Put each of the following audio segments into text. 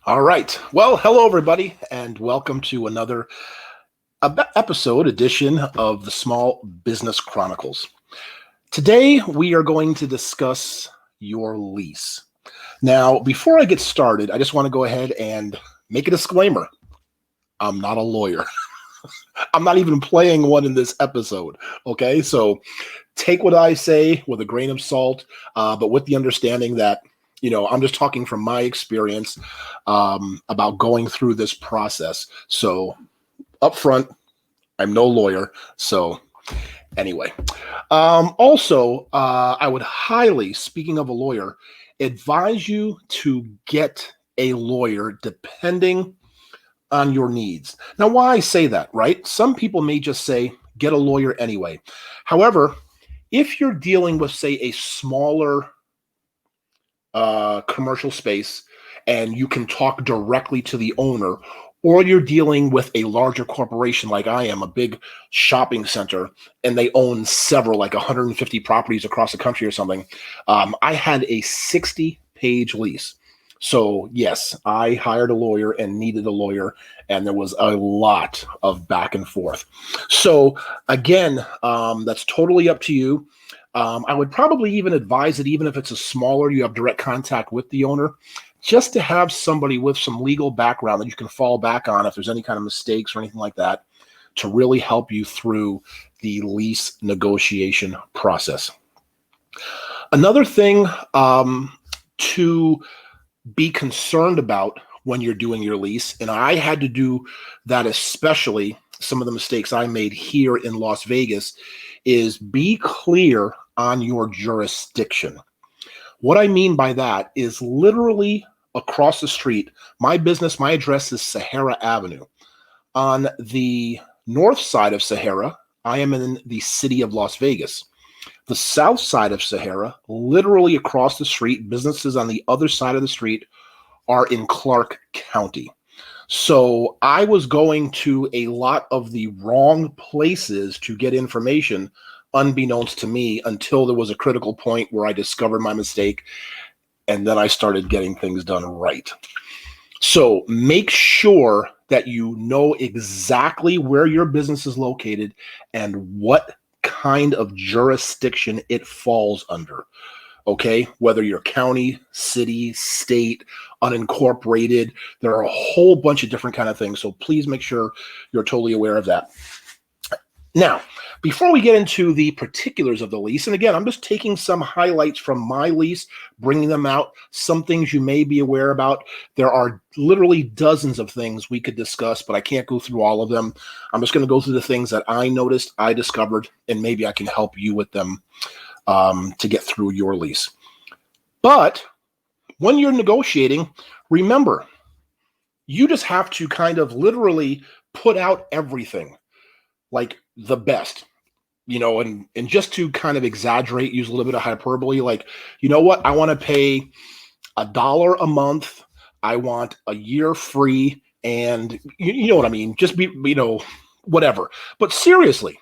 All right. Well, hello, everybody, and welcome to another edition of the Small Business Chronicles. Today, we are going to discuss your lease. Now, before I get started, I just want to go ahead and make a disclaimer. I'm not a lawyer. I'm not even playing one in this episode. Okay, so take what I say with a grain of salt, but with the understanding that I'm just talking from my experience about going through this process. So up front, I'm no lawyer. So anyway, also, I would highly, speaking of a lawyer, advise you to get a lawyer depending on your needs. Now, why I say that, right? Some people may just say, get a lawyer anyway. However, if you're dealing with, say, a smaller commercial space and you can talk directly to the owner, or you're dealing with a larger corporation like I am, a big shopping center, and they own several, like 150 properties across the country or something, I had a 60-page lease. So yes, I hired a lawyer and needed a lawyer, and there was a lot of back and forth. So again, that's totally up to you. I would probably even advise it, even if it's a smaller, you have direct contact with the owner, just to have somebody with some legal background that you can fall back on if there's any kind of mistakes or anything like that, to really help you through the lease negotiation process. Another thing to be concerned about when you're doing your lease, and I had to do that, especially some of the mistakes I made here in Las Vegas, is be clear on your jurisdiction. What I mean by that is literally across the street, my business, my address is Sahara Avenue. On the north side of Sahara, I am in the city of Las Vegas. The south side of Sahara, literally across the street, businesses on the other side of the street are in Clark County. So I was going to a lot of the wrong places to get information, unbeknownst to me, until there was a critical point where I discovered my mistake, and then I started getting things done right. So make sure that you know exactly where your business is located and what kind of jurisdiction it falls under. Okay, whether you're county, city, state, unincorporated, there are a whole bunch of different kind of things. So please make sure you're totally aware of that. Now, before we get into the particulars of the lease, and again, I'm just taking some highlights from my lease, bringing them out, some things you may be aware about. There are literally dozens of things we could discuss, but I can't go through all of them. I'm just going to go through the things that I noticed, I discovered, and maybe I can help you with them to get through your lease. But when you're negotiating, remember, you just have to kind of literally put out everything, like the best, and just to kind of exaggerate, use a little bit of hyperbole, like, you know what, I want to pay $1 a month, I want a year free, and you know what I mean, just be, whatever. But seriously,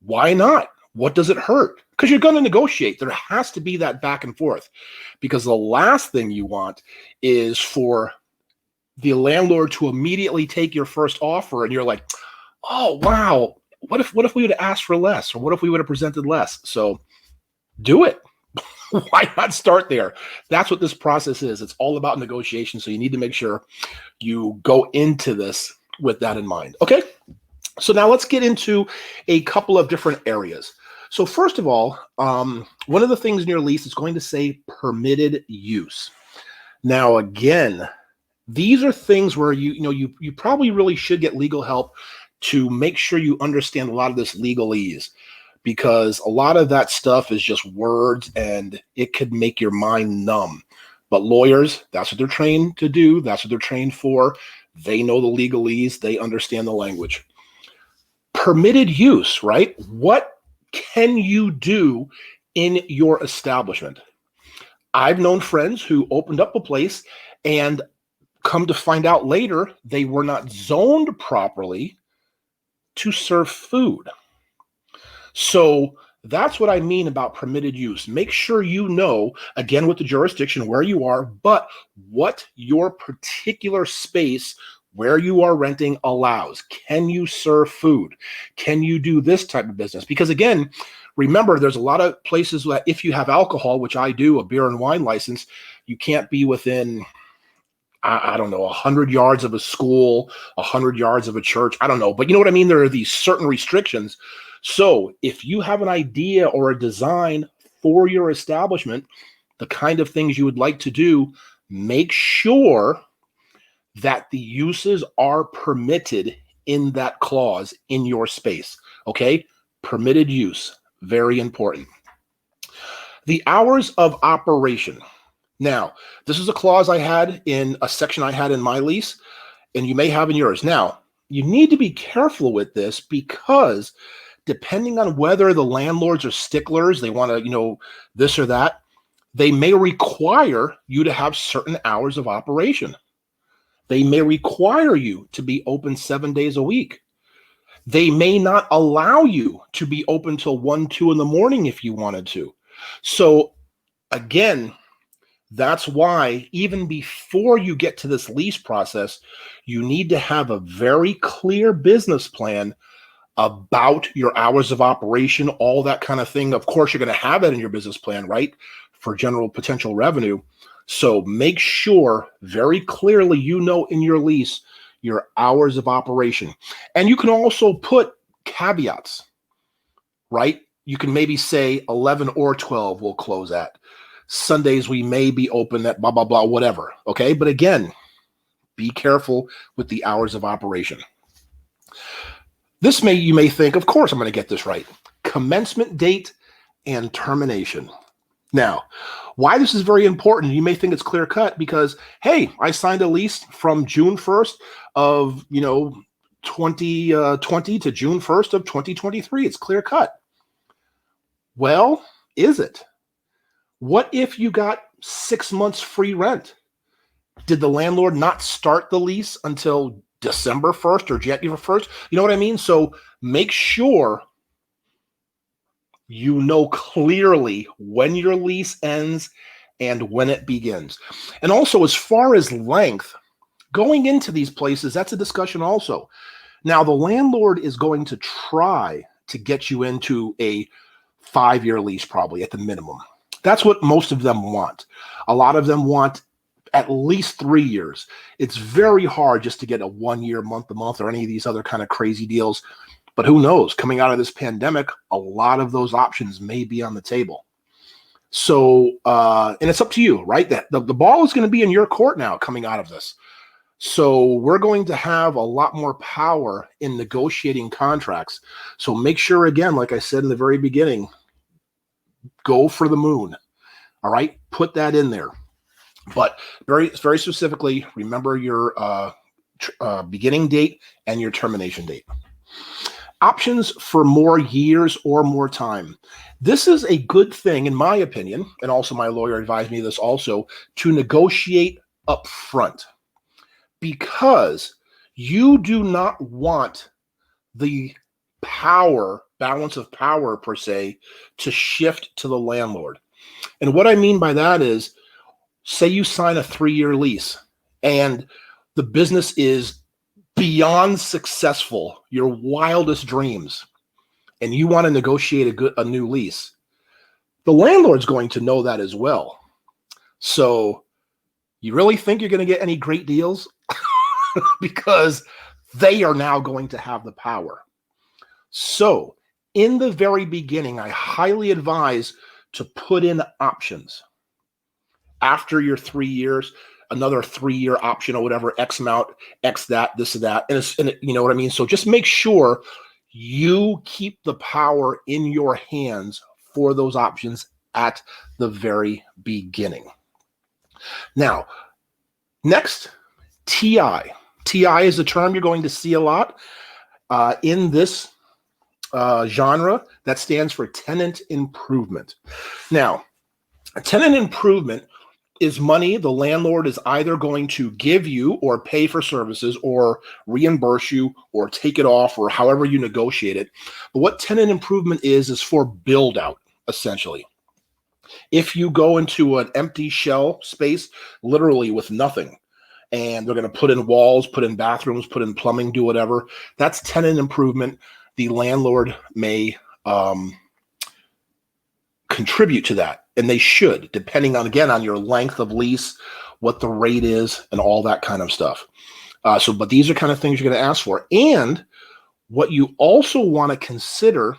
why not? What does it hurt? Because you're going to negotiate. There has to be that back and forth, because the last thing you want is for the landlord to immediately take your first offer and you're like, oh, wow, what if we would have asked for less, or what if we would have presented less? So do it. Why not start there? That's what this process is. It's all about negotiation. So you need to make sure you go into this with that in mind. Okay. So now let's get into a couple of different areas. So first of all, one of the things in your lease is going to say permitted use. Now, again, these are things where you probably really should get legal help to make sure you understand a lot of this legalese, because a lot of that stuff is just words and it could make your mind numb. But lawyers, that's what they're trained to do. That's what they're trained for. They know the legalese. They understand the language. Permitted use, right? What can you do in your establishment? I've known friends who opened up a place and come to find out later they were not zoned properly to serve food. So That's what I mean about permitted use. Make sure you know, again, with the jurisdiction where you are, but what your particular space where you are renting allows. Can you serve food? Can you do this type of business? Because again, remember, there's a lot of places that if you have alcohol, which I do, a beer and wine license, you can't be within, I don't know, 100 yards of a school, 100 yards of a church. I don't know. But you know what I mean? There are these certain restrictions. So if you have an idea or a design for your establishment, the kind of things you would like to do, make sure that the uses are permitted in that clause in your space. Okay? Permitted use. Very important. The hours of operation. Now, this is a clause I had in a section I had in my lease, and you may have in yours. Now, you need to be careful with this because depending on whether the landlords are sticklers, they want to, this or that, they may require you to have certain hours of operation. They may require you to be open 7 days a week. They may not allow you to be open till 1, 2 in the morning if you wanted to. So again, that's why even before you get to this lease process, you need to have a very clear business plan about your hours of operation, all that kind of thing. Of course, you're going to have that in your business plan, right? For general potential revenue. So make sure very clearly you know in your lease your hours of operation. And you can also put caveats, right? You can maybe say 11 or 12 will close at. Sundays we may be open at blah, blah, blah, whatever. Okay. But again, be careful with the hours of operation. You may think, of course, I'm going to get this right. Commencement date and termination. Now, why this is very important, you may think it's clear cut because, hey, I signed a lease from June 1st of, 2020 to June 1st of 2023. It's clear cut. Well, is it? What if you got 6 months free rent? Did the landlord not start the lease until December 1st or January 1st? You know what I mean? So make sure you know clearly when your lease ends and when it begins. And also, as far as length, going into these places, that's a discussion also. Now, the landlord is going to try to get you into a 5-year lease probably at the minimum. That's what most of them want. A lot of them want at least 3 years. It's very hard just to get a 1 year, month to month, or any of these other kind of crazy deals. But who knows? Coming out of this pandemic, a lot of those options may be on the table. So, and it's up to you, right? The ball is going to be in your court now coming out of this. So we're going to have a lot more power in negotiating contracts. So make sure, again, like I said in the very beginning, go for the moon. All right, put that in there. But very, very specifically, remember your beginning date and your termination date. Options for more years or more time. This is a good thing, in my opinion, and also my lawyer advised me this also, to negotiate up front, because you do not want the balance of power per se, to shift to the landlord. And what I mean by that is, say you sign a 3-year lease and the business is beyond successful, your wildest dreams, and you want to negotiate a new lease. The landlord's going to know that as well. So you really think you're going to get any great deals? Because they are now going to have the power. So in the very beginning, I highly advise to put in options. After your 3 years, another 3-year option or whatever, X amount, X that, this and that. And you know what I mean? So just make sure you keep the power in your hands for those options at the very beginning. Now, next, TI. TI is a term you're going to see a lot in this genre. That stands for tenant improvement. Now, a tenant improvement is money the landlord is either going to give you or pay for services or reimburse you or take it off or however you negotiate it. But what tenant improvement is for build out, essentially. If you go into an empty shell space, literally with nothing, and they're going to put in walls, put in bathrooms, put in plumbing, do whatever, that's tenant improvement. The landlord may contribute to that, and they should, depending on, again, on your length of lease, what the rate is, and all that kind of stuff. But these are kind of things you're going to ask for. And what you also want to consider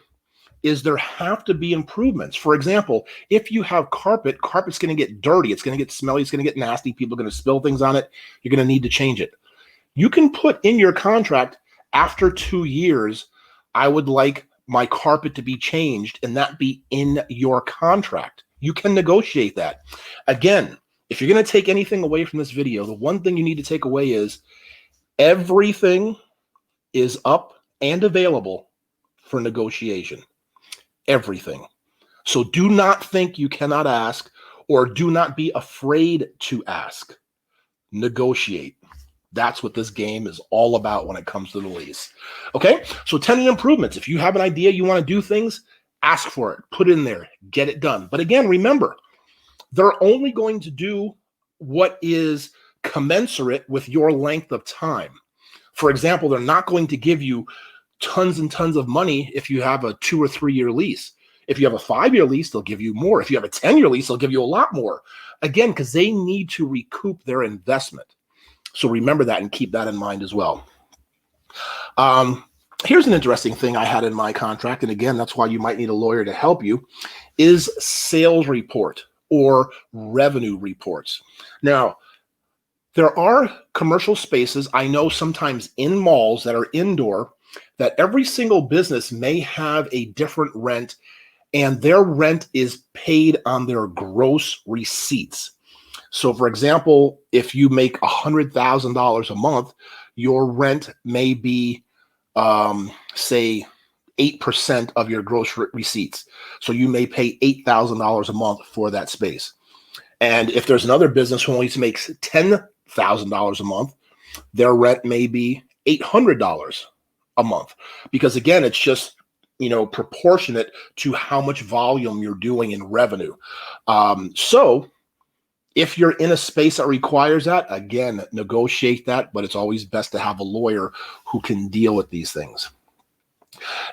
is there have to be improvements. For example, if you have carpet's going to get dirty. It's going to get smelly. It's going to get nasty. People are going to spill things on it. You're going to need to change it. You can put in your contract, after 2 years, I would like my carpet to be changed, and that be in your contract. You can negotiate that. Again, if you're going to take anything away from this video, the one thing you need to take away is everything is up and available for negotiation. Everything. So do not think you cannot ask, or do not be afraid to ask. Negotiate. That's what this game is all about when it comes to the lease. Okay, so tenant improvements. If you have an idea, you want to do things, ask for it, put it in there, get it done. But again, remember, they're only going to do what is commensurate with your length of time. For example, they're not going to give you tons and tons of money if you have a 2 or 3 year lease. If you have a 5-year lease, they'll give you more. If you have a 10-year lease, they'll give you a lot more. Again, because they need to recoup their investment. So remember that and keep that in mind as well. Here's an interesting thing I had in my contract, and again, that's why you might need a lawyer to help you, is sales report or revenue reports. Now, there are commercial spaces, I know sometimes in malls that are indoor, that every single business may have a different rent, and their rent is paid on their gross receipts. So, for example, if you make $100,000 a month, your rent may be, say, 8% of your gross receipts. So you may pay $8,000 a month for that space. And if there's another business who only makes $10,000 a month, their rent may be $800 a month. Because again, it's just, proportionate to how much volume you're doing in revenue. So if you're in a space that requires that, again, negotiate that, but it's always best to have a lawyer who can deal with these things.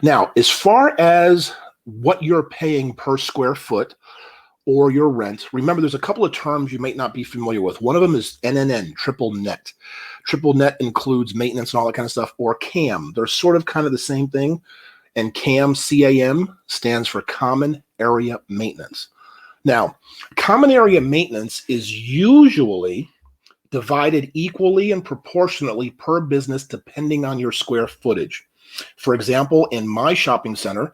Now, as far as what you're paying per square foot or your rent, remember there's a couple of terms you might not be familiar with. One of them is NNN, triple net. Triple net includes maintenance and all that kind of stuff, or CAM. They're sort of kind of the same thing. And CAM, C-A-M, stands for Common Area Maintenance. Now, common area maintenance is usually divided equally and proportionately per business depending on your square footage. For example, in my shopping center,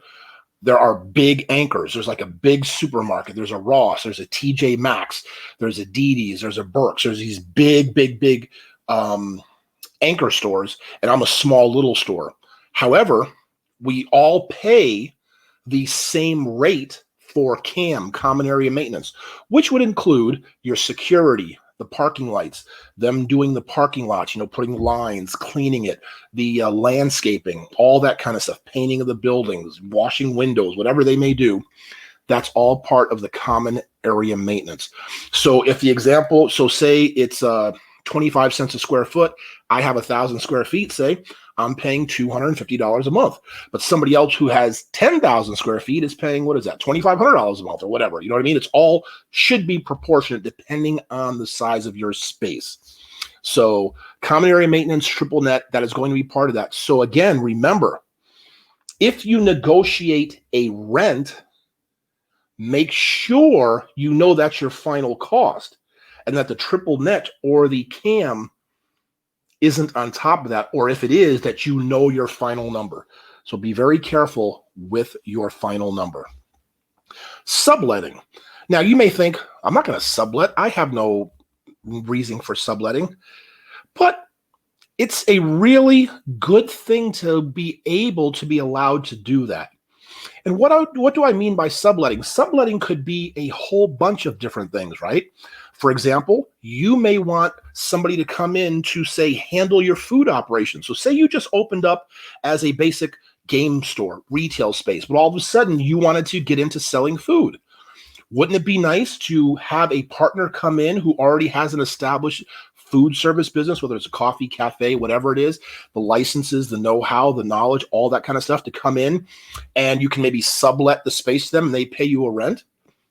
there are big anchors. There's like a big supermarket. There's a Ross. There's a TJ Maxx. There's a DD's. There's a Burke's. There's these big anchor stores, and I'm a small little store. However, we all pay the same rate for CAM, common area maintenance, which would include your security, the parking lights, them doing the parking lots, putting lines, cleaning it, the landscaping, all that kind of stuff, painting of the buildings, washing windows, whatever they may do. That's all part of the common area maintenance. So if the example, say it's 25 cents a square foot, I have 1,000 square feet, say, I'm paying $250 a month. But somebody else who has 10,000 square feet is paying, what is that, $2,500 a month or whatever. You know what I mean? It's all should be proportionate depending on the size of your space. So common area maintenance, triple net, that is going to be part of that. So again, remember, if you negotiate a rent, make sure you know that's your final cost and that the triple net or the CAM isn't on top of that, or if it is, that you know your final number. So be very careful with your final number. Subletting. Now, you may think, I'm not going to sublet. I have no reason for subletting. But it's a really good thing to be able to be allowed to do that. And what do I mean by subletting? Subletting could be a whole bunch of different things, right? For example, you may want somebody to come in to, say, handle your food operation. So say you just opened up as a basic game store, retail space, but all of a sudden you wanted to get into selling food. Wouldn't it be nice to have a partner come in who already has an established food service business, whether it's a coffee, cafe, whatever it is, the licenses, the know-how, the knowledge, all that kind of stuff, to come in, and you can maybe sublet the space to them and they pay you a rent?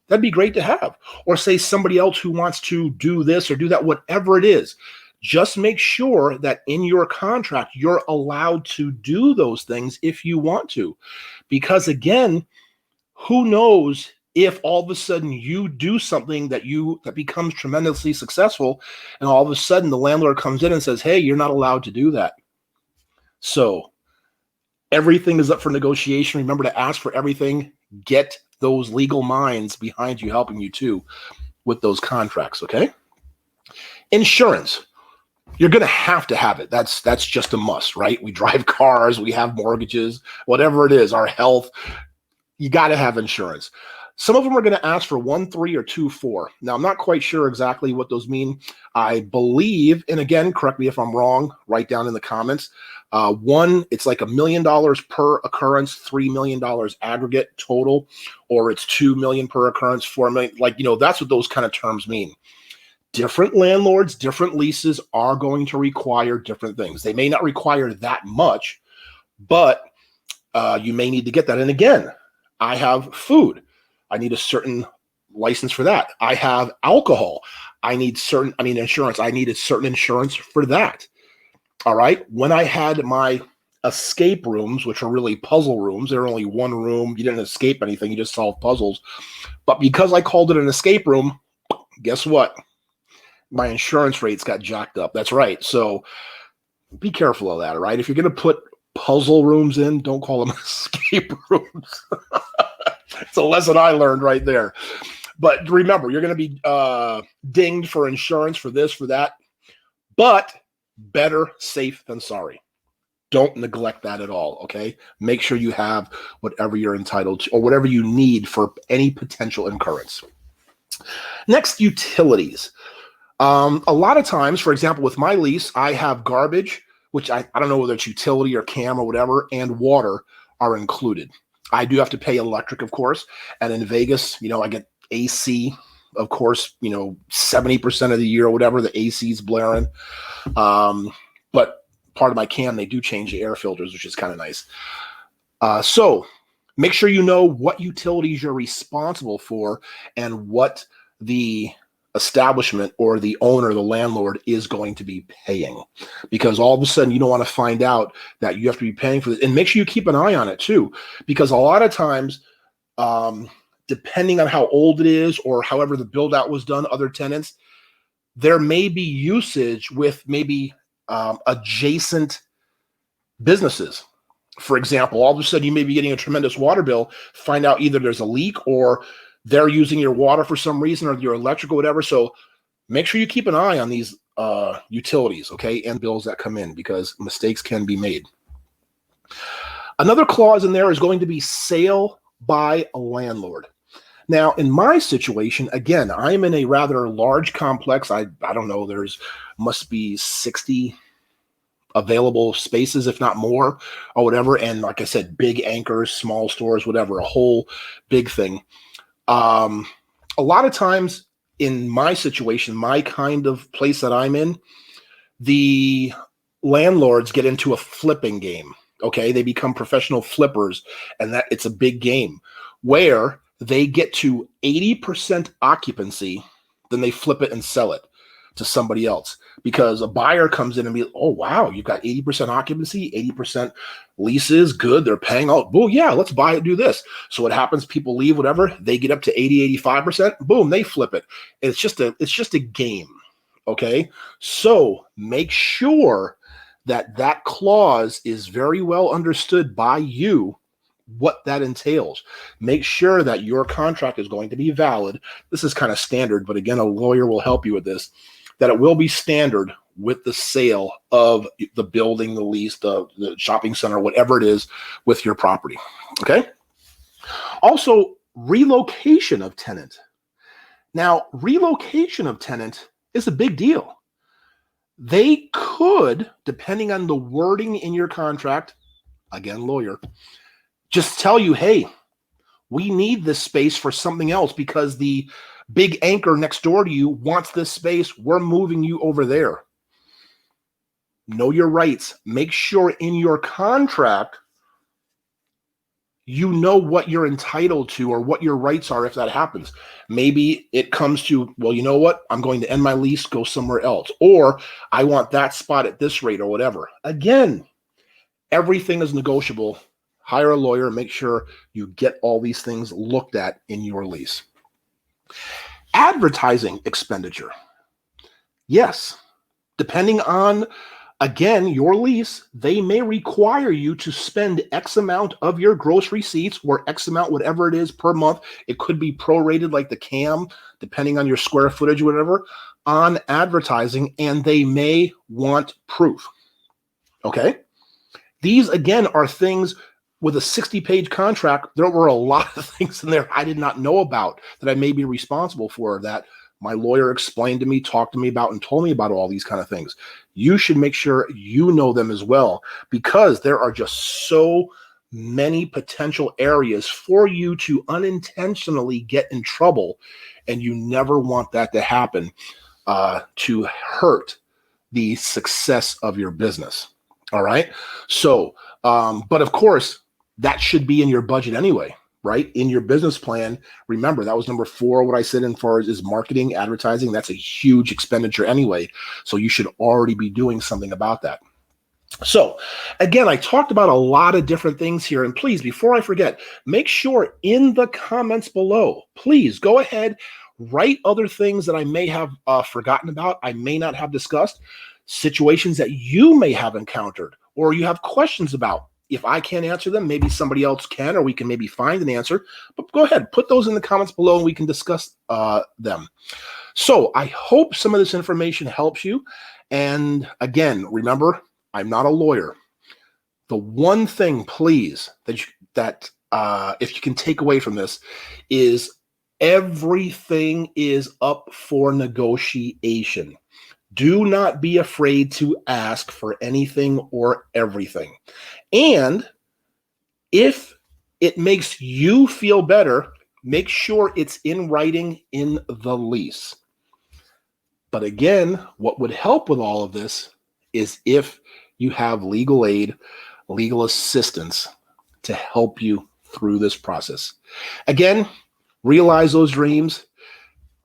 That'd be great to have. Or say somebody else who wants to do this or do that, whatever it is. Just make sure that in your contract, you're allowed to do those things if you want to. Because again, who knows if all of a sudden you do something that becomes tremendously successful, and all of a sudden the landlord comes in and says, hey, you're not allowed to do that. So everything is up for negotiation. Remember to ask for everything. Get those legal minds behind you, helping you too with those contracts, okay? Insurance. You're going to have it. That's just a must, right? We drive cars, we have mortgages, whatever it is, our health. You got to have insurance. Some of them are going to ask for 1.3 or 2.4. Now, I'm not quite sure exactly what those mean. I believe, and again, correct me if I'm wrong, write down in the comments. One, it's like $1 million per occurrence, $3 million aggregate total, or it's $2 million per occurrence, $4 million. Like, that's what those kind of terms mean. Different landlords, different leases are going to require different things. They may not require that much, but you may need to get that. And again, I have food. I need a certain license for that. I have alcohol. Insurance. I needed certain insurance for that. All right. When I had my escape rooms, which are really puzzle rooms, they're only one room. You didn't escape anything. You just solved puzzles. But because I called it an escape room, guess what? My insurance rates got jacked up. That's right. So be careful of that. All right. If you're going to put puzzle rooms in, don't call them escape rooms. It's a lesson I learned right there. But remember, you're going to be dinged for insurance, for this, for that. But better safe than sorry. Don't neglect that at all, okay? Make sure you have whatever you're entitled to or whatever you need for any potential incurrence. Next, utilities. A lot of times, for example, with my lease, I have garbage, which I don't know whether it's utility or CAM or whatever, and water are included. I do have to pay electric, of course. And in Vegas, I get AC, of course, 70% of the year or whatever, the AC's blaring. But part of my CAM, they do change the air filters, which is kind of nice. So make sure you know what utilities you're responsible for and what the establishment or the owner, the landlord, is going to be paying, because all of a sudden you don't want to find out that you have to be paying for this. And make sure you keep an eye on it too, because a lot of times, depending on how old it is or however the build out was done, other tenants, there may be usage with maybe adjacent businesses. For example, all of a sudden you may be getting a tremendous water bill, find out either there's a leak or they're using your water for some reason or your electric or whatever. So make sure you keep an eye on these utilities, okay, and bills that come in, because mistakes can be made. Another clause in there is going to be sale by a landlord. Now, in my situation, again, I'm in a rather large complex. I don't know, must be 60 available spaces, if not more, or whatever. And like I said, big anchors, small stores, whatever, a whole big thing. A lot of times in my situation, my kind of place that I'm in, the landlords get into a flipping game. Okay. They become professional flippers, and that it's a big game where they get to 80% occupancy, then they flip it and sell it to somebody else, because a buyer comes in and be, oh, wow, you've got 80% occupancy, 80% leases, good, they're paying out. Well, yeah, let's buy it, do this. So what happens? People leave, whatever, they get up to 80, 85%, boom, they flip it. It's just a game. Okay. So make sure that clause is very well understood by you, what that entails. Make sure that your contract is going to be valid. This is kind of standard, but again, a lawyer will help you with this, that it will be standard with the sale of the building, the lease, the shopping center, whatever it is with your property. Okay. Also, relocation of tenant. Now, relocation of tenant is a big deal. They could, depending on the wording in your contract, again, lawyer, just tell you, hey, we need this space for something else because the big anchor next door to you wants this space. We're moving you over there. Know your rights. Make sure in your contract you know what you're entitled to or what your rights are if that happens. Maybe it comes to, well, you know what? I'm going to end my lease, go somewhere else. Or I want that spot at this rate or whatever. Again, everything is negotiable. Hire a lawyer, make sure you get all these things looked at in your lease. Advertising expenditure. Yes, depending on, again, your lease, they may require you to spend X amount of your gross receipts or X amount, whatever it is per month. It could be prorated like the CAM, depending on your square footage or whatever, on advertising, and they may want proof. Okay? These, again, are things with a 60-page contract. There were a lot of things in there I did not know about that I may be responsible for that my lawyer explained to me, talked to me about, and told me about all these kind of things. You should make sure you know them as well, because there are just so many potential areas for you to unintentionally get in trouble, and you never want that to happen to hurt the success of your business. All right. So, but of course, that should be in your budget anyway, right? In your business plan. Remember, that was number 4, what I said in far as is marketing, advertising. That's a huge expenditure anyway. So you should already be doing something about that. So again, I talked about a lot of different things here. And please, before I forget, make sure in the comments below, please go ahead, write other things that I may have forgotten about, I may not have discussed, situations that you may have encountered or you have questions about. If I can't answer them, maybe somebody else can, or we can maybe find an answer. But go ahead, put those in the comments below and we can discuss them. So I hope some of this information helps you. And again, remember, I'm not a lawyer. The one thing, please, that if you can take away from this is everything is up for negotiation. Do not be afraid to ask for anything or everything. And if it makes you feel better, make sure it's in writing in the lease. But again, what would help with all of this is if you have legal aid, legal assistance to help you through this process. Again, realize those dreams,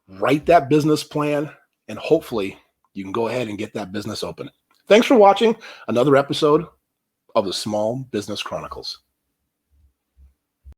write that business plan, and hopefully you can go ahead and get that business open. Thanks for watching another episode of the Small Business Chronicles.